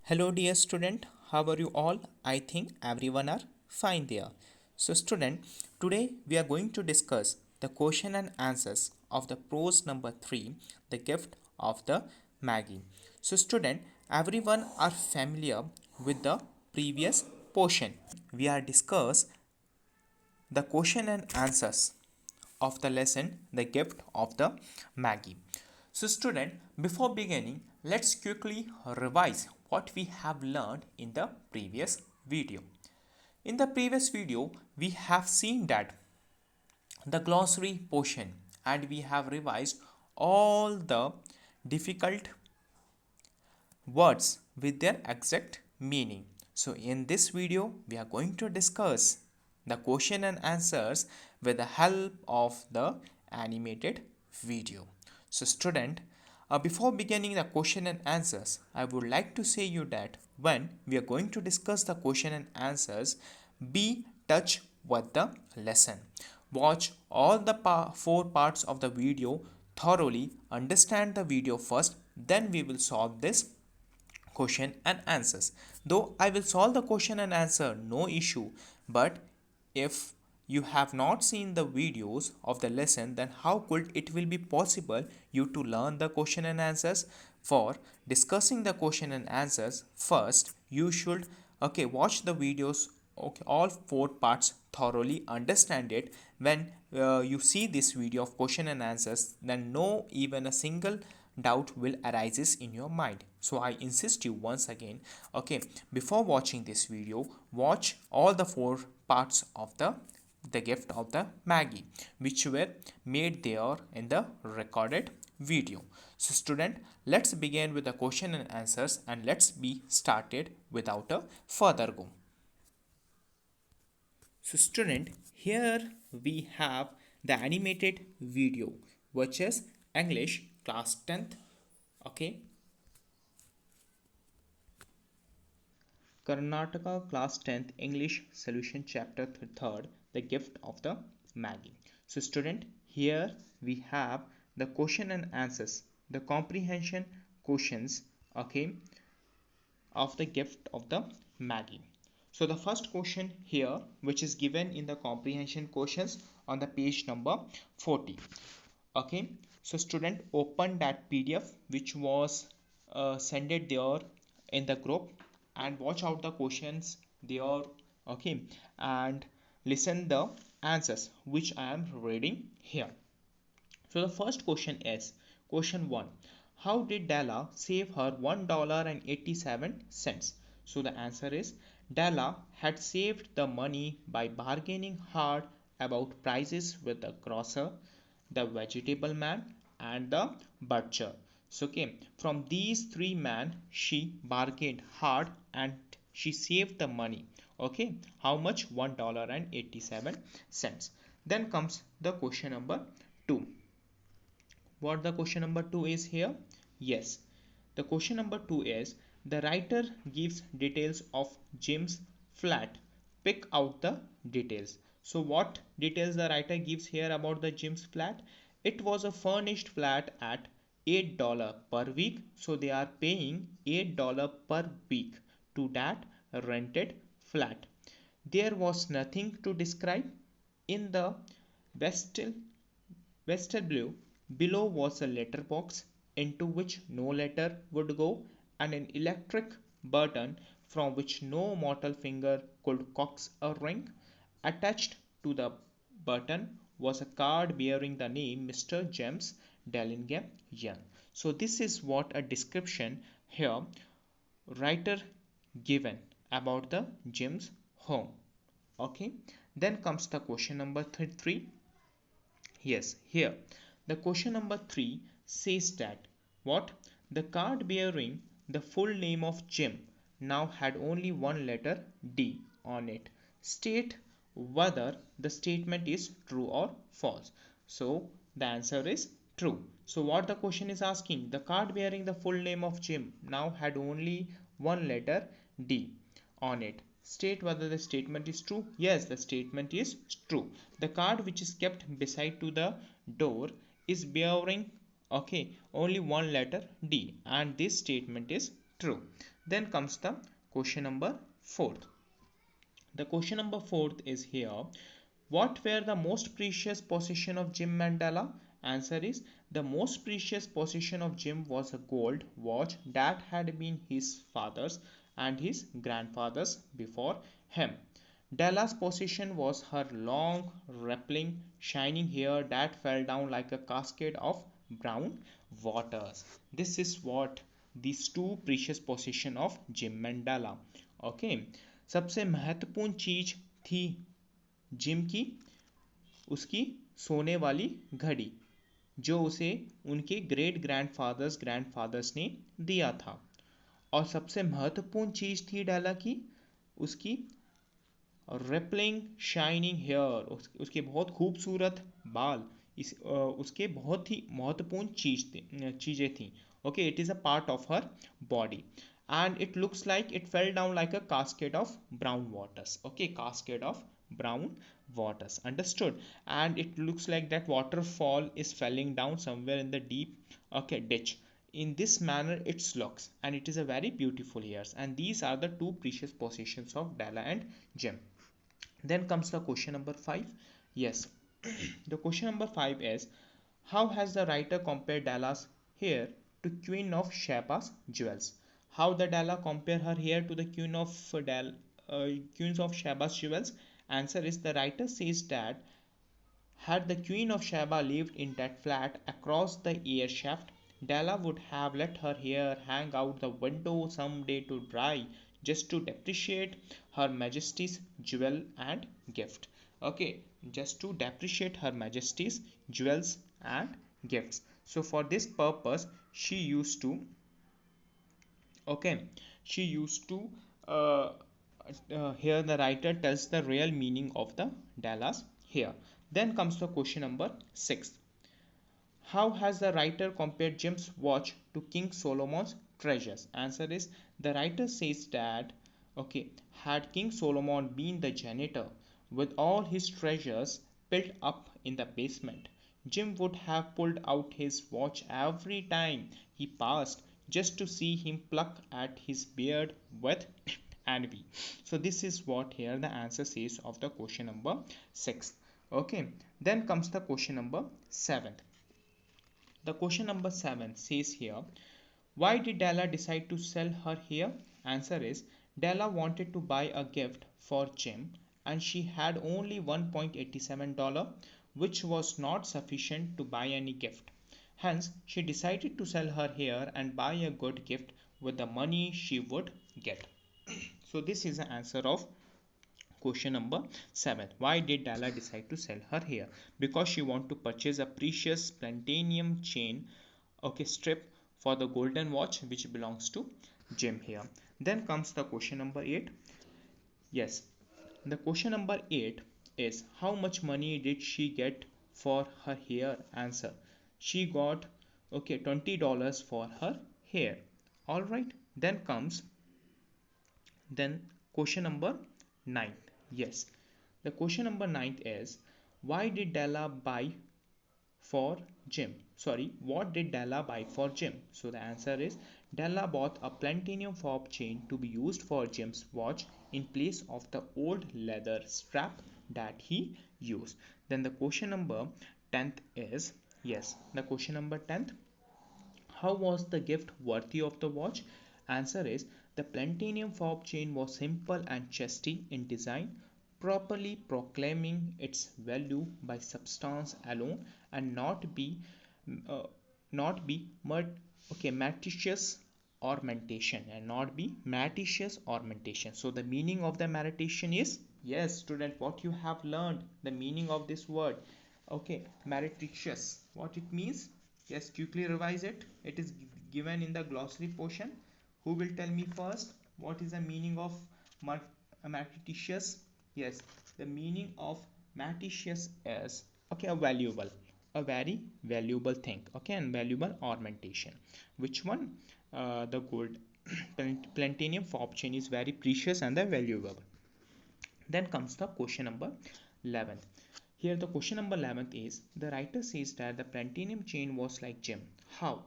Hello dear student, how are you all? I think everyone are fine there. So student, today we are going to discuss the question and answers of the prose number 3, the gift of the Maggie. So student, everyone are familiar with the previous portion. We are discuss the question and answers of the lesson, the gift of the Maggie. So student, before beginning, let's quickly revise what we have learned in the previous video. In the previous video, we have seen that the glossary portion and we have revised all the difficult words with their exact meaning. So in this video, we are going to discuss the question and answers with the help of the animated video. So student, before beginning the question and answers, I would like to say you that when we are going to discuss the question and answers, be touch with the lesson. Watch all the four parts of the video thoroughly, understand the video first, then we will solve this question and answers. Though I will solve the question and answer, no issue, but if you have not seen the videos of the lesson, then how could it will be possible you to learn the question and answers? For discussing the question and answers, first you should watch the videos, okay, all four parts thoroughly, understand it. When you see this video of question and answers, then no even a single doubt will arises in your mind. So I insist you once again, okay, before watching this video, watch all the four parts of the gift of the Maggie, which were made there in the recorded video. So student, let's begin with the question and answers, and let's be started without a further go. So student, here we have the animated video, which is English class 10th, okay, Karnataka class 10th English solution chapter 3rd, the gift of the Maggie. So student, here we have the question and answers, the comprehension questions, okay, of the gift of the Maggie. So the first question here, which is given in the comprehension questions on the page number 40. Okay, so student, open that PDF which was sent there in the group and watch out the questions there, okay, and listen the answers which I am reading here. So the first question is question 1. How did Della save her $1.87? So the answer is Della had saved the money by bargaining hard about prices with the grocer, the vegetable man, and the butcher. So okay, from these three men she bargained hard and she saved the money. Okay, how much? $1.87. Then comes the question number 2. What the question number 2 is here? Yes, the question number 2 is the writer gives details of Jim's flat. Pick out the details. So what details the writer gives here about the Jim's flat? It was a furnished flat at $8 per week. So they are paying $8 per week to that rented flat. There was nothing to describe in the vestal vestibule. Below was a letter box into which no letter would go, and an electric button from which no mortal finger could coax a ring. Attached to the button was a card bearing the name Mr. James Dellingham Young. So this is what a description here writer given about the Jim's home. Okay, then comes the question number 3. Yes, here the question number 3 says that what? The card bearing the full name of Jim now had only one letter D on it. State whether the statement is true or false. So the answer is true. So what the question is asking? The card bearing the full name of Jim now had only one letter D on it. State whether the statement is true. Yes, the statement is true. The card which is kept beside to the door is bearing, okay, only one letter D, and this statement is True. Then comes the question number 4. The question number 4 is here. What were the most precious possession of Jim Mandela? Answer is the most precious possession of Jim was a gold watch that had been his father's and his grandfather's before him. Della's possession was her long, rippling, shining hair that fell down like a cascade of brown waters. This is what these two precious possession of Jim Mandela. Okay, सबसे महत्वपूर्ण चीज थी gym की उसकी सोने वाली घड़ी जो उसे उनके ग्रैंडफादर्स ने दिया था और सबसे महत्वपूर्ण चीज थी डाला की उसकी रिपलिंग शाइनिंग हेयर उसके बहुत खूबसूरत बाल उसके बहुत ही महत्वपूर्ण चीजें थी okay it is a part of her body and it looks like it fell down like a cascade of brown waters. Okay, cascade of brown waters, understood? And it looks like that waterfall is falling down somewhere in the deep okay ditch. In this manner it looks, and it is a very beautiful hairs, and these are the two precious possessions of Della and Jim. Then comes the question number 5. Yes, the question number 5 is, how has the writer compared Della's hair to Queen of Sheba's jewels? How the Della compare her hair to the Queens of Sheba's jewels? Answer is the writer says that had the Queen of Sheba lived in that flat across the air shaft, Della would have let her hair hang out the window some day to dry just to depreciate her majesty's jewel and gift. Okay, just to depreciate her majesty's jewels and gifts. So for this purpose, she used to okay she used to uh, here the writer tells the real meaning of the Dallas here. Then comes the question number 6. How has the writer compared Jim's watch to King Solomon's treasures? Answer is the writer says that okay had King Solomon been the janitor with all his treasures built up in the basement, Jim would have pulled out his watch every time he passed just to see him pluck at his beard with envy. So this is what here the answer says of the question number 6. Okay, then comes the question number 7. The question number 7 says here, why did Della decide to sell her hair? Answer is Della wanted to buy a gift for Jim and she had only $1.87, which was not sufficient to buy any gift. Hence, she decided to sell her hair and buy a good gift with the money she would get. So this is the answer of question number 7. Why did Dalla decide to sell her hair? Because she want to purchase a precious platinum chain okay strip for the golden watch which belongs to Jim here. Then comes the question number 8. Yes, the question number 8 is, how much money did she get for her hair? Answer, she got okay $20 for her hair. All right, then question number 9. Yes, the question number 9 is, why did Della buy for Jim? Sorry, what did Della buy for Jim? So the answer is Della bought a platinum fob chain to be used for Jim's watch in place of the old leather strap that he used. Then the question number 10th is, yes, the question number 10th, how was the gift worthy of the watch? Answer is the platinum fob chain was simple and chesty in design, properly proclaiming its value by substance alone and uh, not be meticulous ornamentation and not be meticulous ornamentation. So the meaning of the meditation is, yes student, what you have learned the meaning of this word okay meretricious, what it means. Yes, quickly revise it. It is given in the glossary portion. Who will tell me first what is the meaning of meretricious? Yes, the meaning of meretricious is okay a valuable, a very valuable thing okay and valuable ornamentation. Which one? The gold platinum fob chain is very precious and valuable. Then comes the question number 11. Here the question number 11th is, the writer says that the platinum chain was like Jim. How?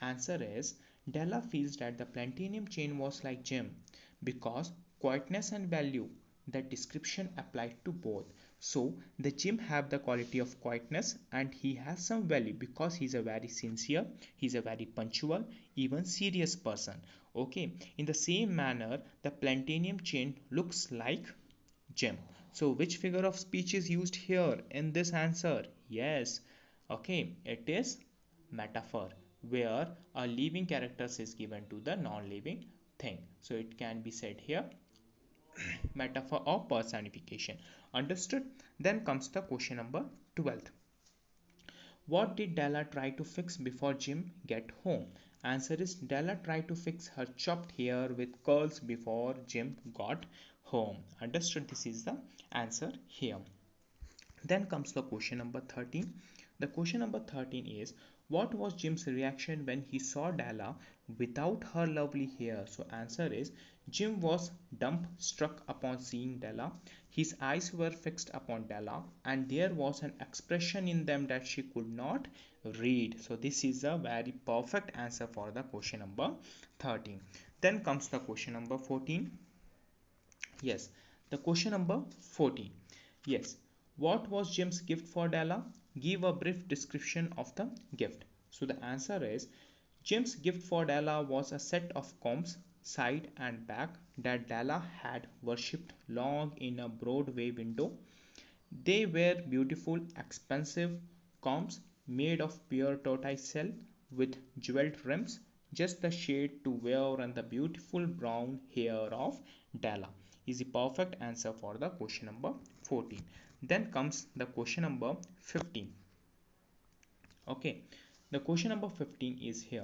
Answer is Della feels that the platinum chain was like Jim because quietness and value, that description applied to both. So the Jim have the quality of quietness and he has some value because he's a very sincere, he's a very punctual, even serious person. Okay, in the same manner, the platinum chain looks like Jim. So which figure of speech is used here in this answer? Yes, okay, it is metaphor where a living character is given to the non-living thing. So it can be said here metaphor or personification. Understood? Then comes the question number 12. What did Della try to fix before Jim get home? Answer is Della tried to fix her chopped hair with curls before Jim got home. Understood? This is the answer here. Then comes the question number 13. The question number 13 is what was Jim's reaction when he saw Della without her lovely hair? So answer is Jim was dumbstruck upon seeing Della. His eyes were fixed upon Della and there was an expression in them that she could not read. So this is a very perfect answer for the question number 13. Then comes the question number 14. Yes, the question number 14. Yes, what was Jim's gift for Della? Give a brief description of the gift. So the answer is Jim's gift for Della was a set of combs, side and back, that Della had worshipped long in a Broadway window. They were beautiful, expensive combs made of pure tortoise shell with jeweled rims, just the shade to wear on the beautiful brown hair of Della. Is the perfect answer for the question number 14. Then comes the question number 15. Okay, the question number 15 is here.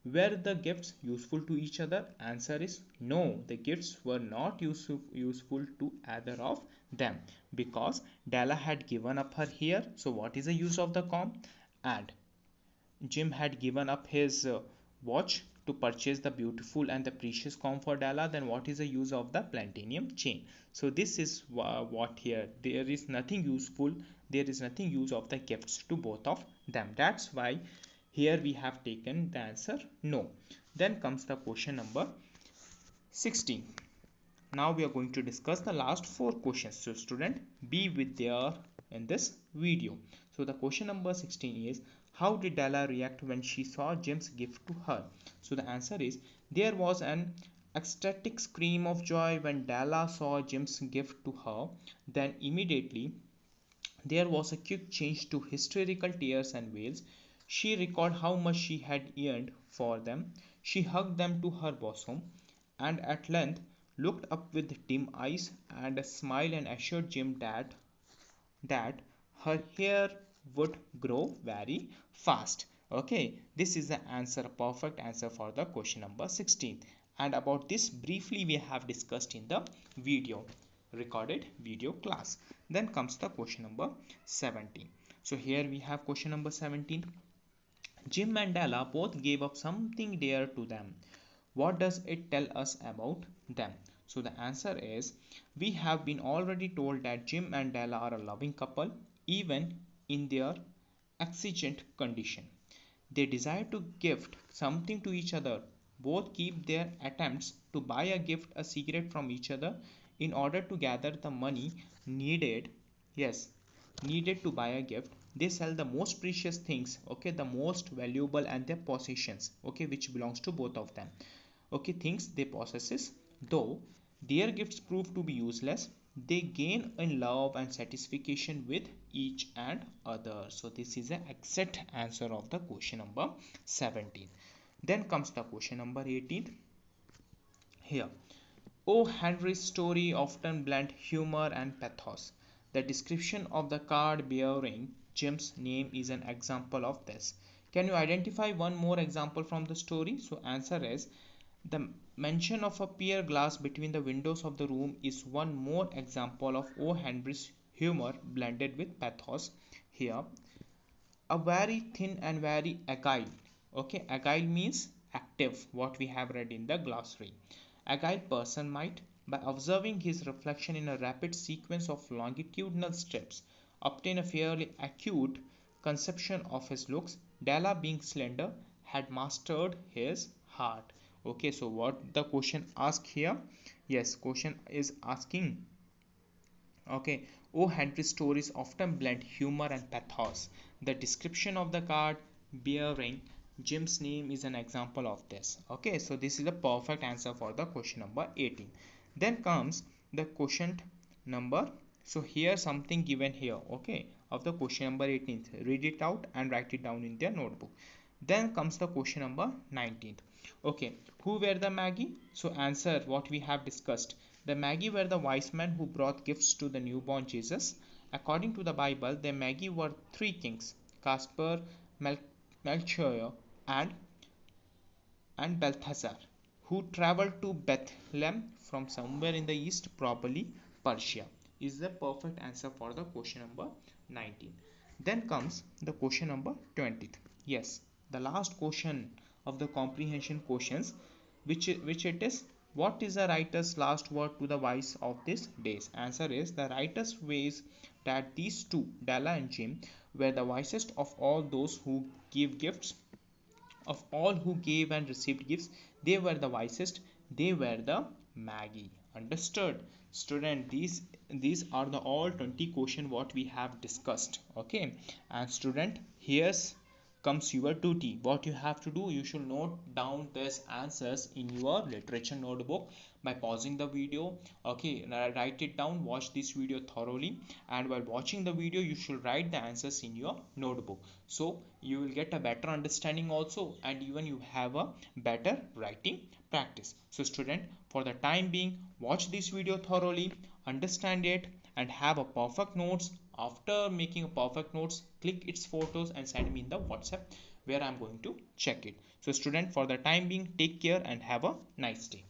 Were the gifts useful to each other? Answer is no, the gifts were not useful to either of them because Della had given up her hair. So what is the use of the comb? And Jim had given up his watch to purchase the beautiful and the precious comb for Della. Then what is the use of the platinum chain? So this is what here. There is nothing useful. There is nothing use of the gifts to both of them. That's why here we have taken the answer no. Then comes the question number 16. Now we are going to discuss the last 4 questions. So student, be with there in this video. So the question number 16 is how did Della react when she saw Jim's gift to her? So the answer is there was an ecstatic scream of joy when Della saw Jim's gift to her. Then immediately there was a quick change to hysterical tears and wails. She recalled how much she had yearned for them. She hugged them to her bosom and at length looked up with dim eyes and a smile and assured Jim that her hair would grow very fast. Okay, this is the answer, perfect answer for the question number 16. And about this briefly we have discussed in the video, recorded video class. Then comes the question number 17. So here we have question number 17. Jim and Della both gave up something dear to them. What does it tell us about them? So the answer is we have been already told that Jim and Della are a loving couple even in their exigent condition. They desire to gift something to each other. Both keep their attempts to buy a gift a secret from each other in order to gather the money needed. Yes, needed to buy a gift. They sell the most precious things, okay, the most valuable and their possessions, okay, which belongs to both of them, okay, things they possesses. Though their gifts prove to be useless, they gain in love and satisfaction with each and other. So this is the exact answer of the question number 17. Then comes the question number 18 here. O. Henry's story often blend humor and pathos. The description of the card bearing Jim's name is an example of this. Can you identify one more example from the story? So answer is the mention of a pier glass between the windows of the room is one more example of O. Henry's humor blended with pathos here. A very thin and very agile. Okay, agile means active, what we have read in the glossary. Agile person might, by observing his reflection in a rapid sequence of longitudinal strips, obtain a fairly acute conception of his looks. Della, being slender, had mastered his heart. Okay, so what the question ask here? Yes, question is asking, okay, O. Henry stories often blend humor and pathos. The description of the card bearing Jim's name is an example of this. Okay, so this is the perfect answer for the question number 18. Then comes the question number. So here something given here, okay, of the question number 18. Read it out and write it down in their notebook. Then comes the question number 19th. Okay, who were the Magi? So answer what we have discussed. The Magi were the wise men who brought gifts to the newborn Jesus. According to the Bible, the Magi were three kings: Caspar, Melchior, and Balthazar, who traveled to Bethlehem from somewhere in the east, probably Persia. Is the perfect answer for the question number 19. Then comes the question number 20. Yes, the last question of the comprehension questions, which it is, what is the writer's last word to the wise of these days? Answer is, the writer's ways that these two, Della and Jim, were the wisest of all those who give gifts, of all who gave and received gifts. They were the wisest, they were the Magi. Understood? Student, these are the all 20 question what we have discussed. Okay, and student, here's comes your duty. What you have to do, you should note down these answers in your literature notebook by pausing the video. Okay, write it down, watch this video thoroughly, and while watching the video you should write the answers in your notebook, so you will get a better understanding also, and even you have a better writing practice. So student, for the time being, watch this video thoroughly, understand it, and have a perfect notes. After making a perfect notes, click its photos and send me in the WhatsApp, where I'm going to check it. So student, for the time being, take care and have a nice day.